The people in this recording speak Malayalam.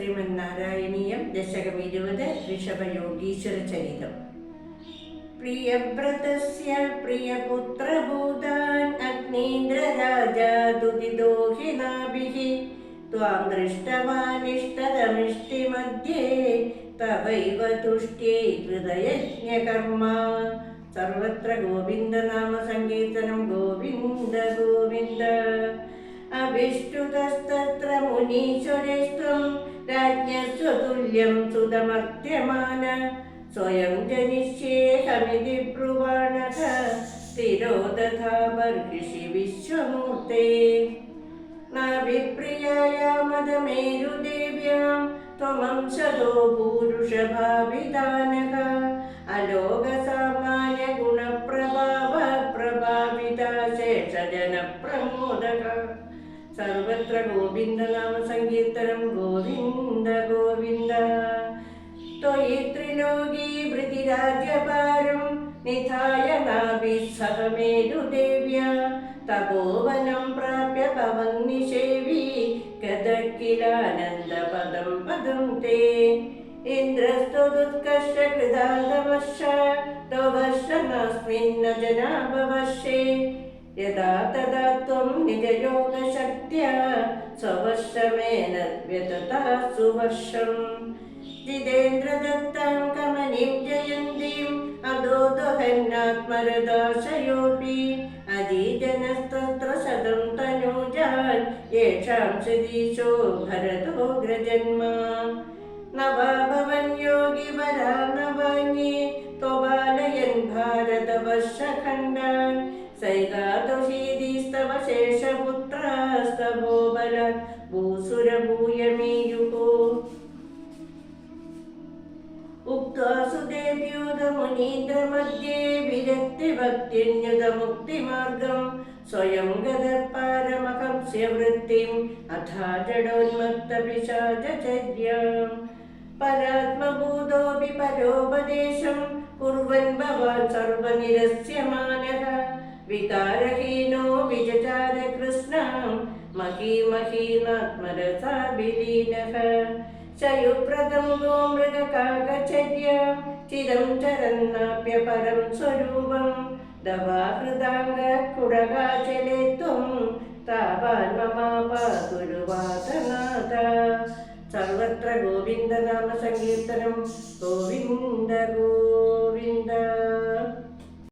ശ്രീമന്നാരായണീയം ദശകം 20 ഋഷഭയോഗീശ്വര ചരിതം. പ്രിയവ്രതസ്യ പ്രിയപുത്രഭൂതാൻ അഗ്നീന്ദ്രരാജാദുദിദോഹിനാഭിഃ ത്വാം ദൃഷ്ടവാനിഷ്ടതമിഷ്ടിമധ്യേ തവൈവ തുഷ്ട്യൈ ഹൃദയജ്ഞകർമ്മ. സർവത്ര ഗോവിന്ദനാമ സങ്കീർത്തനം. ഗോവിന്ദ ഗോവിന്ദ. അഭിഷ്ടുതസ്തത്ര മുനീശ്വരേഷ്വം രാജ്ഞസ്വതുല്യം സുതമർത്യമാന സ്വയം ജനിഷ്യേഹമിതി ബ്രുവാണഃ സ്ഥിരോ തഥാ ബർഹിഷി വിശ്വമൂർത്തേ. നാഭിപ്രിയായാമദമേരുദേവ്യാം ത്വമംശദോ പൂരുഷഭാവിതാനഃ അലോകസാമാന്യ ഗുണപ്രഭാവ പ്രഭാവിത ശേഷജനപ്രമോദഃ. സർവത്ര ഗോവിന്ദനാമ സങ്കീർത്തനം. ഗോവിന്ദ ഗോവിന്ദ. ത്വയി ത്രിലോകീ വൃതിരാജ്യഭാരം നിധായ നാഭിഃ സഹ മേരുദേവ്യാ തപോവനം പ്രാപ്യ ഭവന്നിഷേവി ഗതക്കിലാനന്ദപദം പദം തേ. ഇന്ദ്രസ്തുതുത്കർഷകൃതാന്തവർഷ തവർഷനാസ്മിന്ന ജനാഭവർഷേ യഥാ തഥാ ത്വം നിജയോഗശക്ത്യാ സ്വവർഷമേന വ്യതതാ സുവർഷം. ജിതേന്ദ്രദത്താം കമനീം ജയന്തീം അദോദഹന്നാത്മരദാശയോപി അജീജനസ്തത്ര ശതം തനൂജാൻ യേഷാം ശതീശോ ഭരതോഗ്രജന്മ. നവാഭവൻ യോഗി വരാ നവാന്യേ ത്വപാലയൻ ഭാരതവർഷഖണ്ഡാൻ സൈകാതുഷീദീസ്തവ ശേഷപുത്രാസ്തവോ ബലാത് ഭൂസുരഭൂയമീയുഃ. ഉക്ത്വാ സുദേവ്യൂതമുനീന്ദ്രമധ്യേ വിരക്തിഭക്തിന്യുതമുക്തിമാർഗം സ്വയം ഗതഃ പാരമഹംസ്യ വൃത്തിം അഥാ ജഡോന്മത്തപിശാചചര്യാം. പരാത്മഭൂതോപി പരോപദേശം കുർവൻ ഭവാൻ സർവനിരസ്യമാനഃ വികാരഹീനോ വിചചാര കൃഷ്ണാം മഹീമഹീനാത്മരസാഭിലീനഃ. ശയുപ്രദം ഗോമൃഗകാകചര്യാം ചിരം ചരന്നാപ്യ പരം സ്വരൂപം ദവാഹൃദാംഗ കുടകാചലേ ത്വം താവാൻ മമാപാതുരുവാസനാഥ. സർവത്ര ഗോവിന്ദനാമ സങ്കീർത്തനം. ഗോവിന്ദ ഗോ